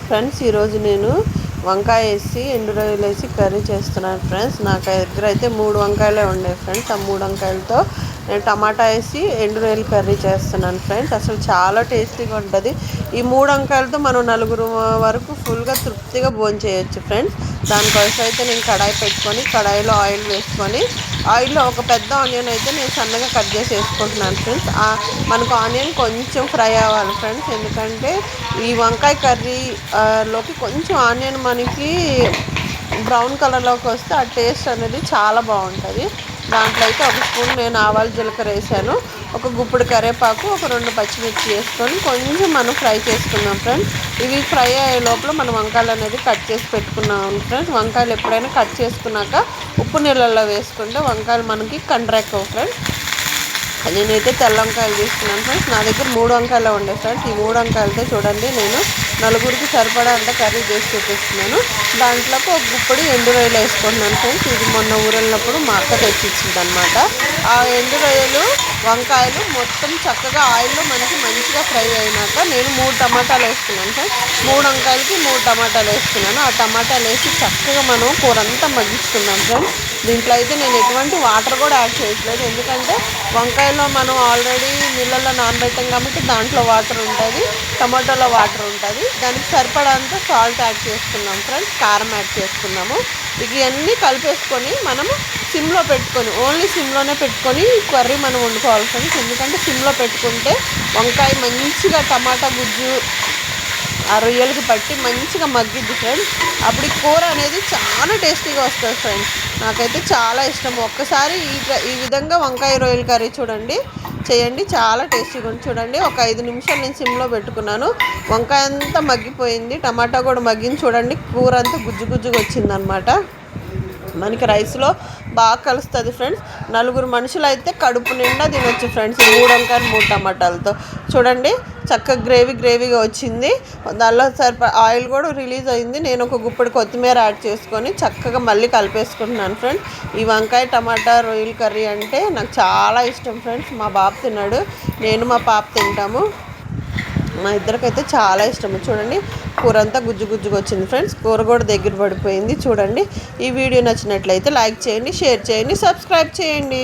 Friends ఈరోజు నేను వంకాయ వేసి ఎండు రొయ్యలు వేసి కర్రీ చేస్తున్నాను ఫ్రెండ్స్. నా దగ్గర అయితే 3 వంకాయలే ఉన్నాయి ఫ్రెండ్స్. ఆ 3 వంకాయలతో నేను టమాటా వేసి ఎండు రొయ్యలు కర్రీ చేస్తున్నాను ఫ్రెండ్స్. అసలు చాలా టేస్టీగా ఉంటుంది. ఈ 3 వంకాయలతో మనం 4 వరకు ఫుల్గా తృప్తిగా భోంచేయచ్చు ఫ్రెండ్స్. దానికోసం అయితే నేను కడాయి పెట్టుకొని కడాయిలో ఆయిల్ వేసుకొని ఆయిల్లో ఒక పెద్ద ఆనియన్ అయితే నేను సన్నగా కట్ చేసి వేసుకుంటున్నాను ఫ్రెండ్స్. మనకు ఆనియన్ కొంచెం ఫ్రై అవ్వాలి ఫ్రెండ్స్, ఎందుకంటే ఈ వంకాయ కర్రీ లోకి కొంచెం ఆనియన్ మనకి బ్రౌన్ కలర్లోకి వస్తే ఆ టేస్ట్ అనేది చాలా బాగుంటుంది. దాంట్లో అయితే ఒక స్పూన్ నేను ఆవాలు జీలకర్ర వేసాను, ఒక గుప్పుడు కరివేపాకు, ఒక 2 పచ్చిమిర్చి వేసుకొని కొంచెం మనం ఫ్రై చేసుకుందాం ఫ్రెండ్స్. ఇవి ఫ్రై అయ్యే లోపల మనం వంకాయలు అనేది కట్ చేసి పెట్టుకున్నాం ఫ్రెండ్స్. వంకాయలు ఎప్పుడైనా కట్ చేసుకున్నాక ఉప్పు నీళ్ళల్లో వేసుకుంటే వంకాయలు మనకి కండ్రెక్కవు ఫ్రెండ్స్. నేనైతే తెల్ల వంకాయలు తీసుకున్నాను ఫ్రెండ్స్. నా దగ్గర 3 వంకాయలు ఉండే ఫ్రెండ్స్. ఈ 3 వంకాయలతో చూడండి నేను 4కి సరిపడా అంతా కర్రీ చేసి చూపిస్తున్నాను. దాంట్లోకి ఒక గుప్పడి ఎండు రొయ్యలు వేసుకుంటున్నాను ఫ్రెండ్స్. ఇది మొన్న ఊరెళ్ళినప్పుడు మా అక్క తెచ్చిచ్చింది అనమాట. ఆ ఎండు రొయ్యలు వంకాయలు మొత్తం చక్కగా ఆయిల్లో మంచిగా ఫ్రై అయినాక నేను 3 టమాటాలు వేసుకున్నాను ఫ్రెండ్స్. 3 వంకాయలకి 3 టమాటాలు వేసుకున్నాను. ఆ టమాటాలు వేసి చక్కగా మనం కూర అంతా మగ్గించుకున్నాం ఫ్రెండ్స్. దీంట్లో అయితే నేను ఎటువంటి వాటర్ కూడా యాడ్ చేయట్లేదు, ఎందుకంటే వంకాయలో మనం ఆల్రెడీ నీళ్ళల్లో నానబెట్టాం కాబట్టి దాంట్లో వాటర్ ఉంటుంది, టమాటోలో వాటర్ ఉంటుంది. దానికి సరిపడంత సాల్ట్ యాడ్ చేసుకున్నాం ఫ్రెండ్స్, కారం యాడ్ చేసుకున్నాము. ఇవన్నీ కలిపేసుకొని మనము సిమ్లో పెట్టుకొని ఓన్లీ సిమ్లోనే పెట్టుకొని కర్రీ మనం వండుకోవాలి ఫ్రెండ్స్. ఎందుకంటే సిమ్లో పెట్టుకుంటే వంకాయ మంచిగా టమాటా గుజ్జు ఆ రొయ్యలకి పట్టి మంచిగా మగ్గిద్ది ఫ్రెండ్స్. అప్పుడు ఈ కూర అనేది చాలా టేస్టీగా వస్తుంది ఫ్రెండ్స్. నాకైతే చాలా ఇష్టం. ఒక్కసారి ఈ విధంగా వంకాయ రొయ్యల కర్రీ చేయండి, చాలా టేస్టీగా ఉంది. చూడండి, ఒక 5 నిమిషాలు నేను సిమ్లో పెట్టుకున్నాను. వంకాయ అంతా మగ్గిపోయింది, టమాటా కూడా మగ్గింది. చూడండి, కూర అంతా గుజ్జుగా వచ్చిందనమాట. మనకి రైస్లో బాగా కలుస్తుంది ఫ్రెండ్స్. 4 మనుషులు అయితే కడుపు నిండా తినొచ్చు ఫ్రెండ్స్. 3 వంకాయలు 3 టమాటాలతో చూడండి చక్కగా గ్రేవీగా వచ్చింది. దానిలో ఆయిల్ కూడా రిలీజ్ అయింది. నేను ఒక గుప్పడి కొత్తిమీర యాడ్ చేసుకొని చక్కగా మళ్ళీ కలిపేసుకుంటున్నాను ఫ్రెండ్స్. ఈ వంకాయ టమాటా రొయ్యల కర్రీ అంటే నాకు చాలా ఇష్టం ఫ్రెండ్స్. మా బాబు తిన్నాడు, నేను మా పాప తింటాము. మా ఇద్దరికైతే చాలా ఇష్టం. చూడండి, కూర అంతా గుజ్జుగా వచ్చింది ఫ్రెండ్స్. కూర కూడా దగ్గర పడిపోయింది. చూడండి, ఈ వీడియో నచ్చినట్లయితే లైక్ చేయండి, షేర్ చేయండి, సబ్స్క్రైబ్ చేయండి.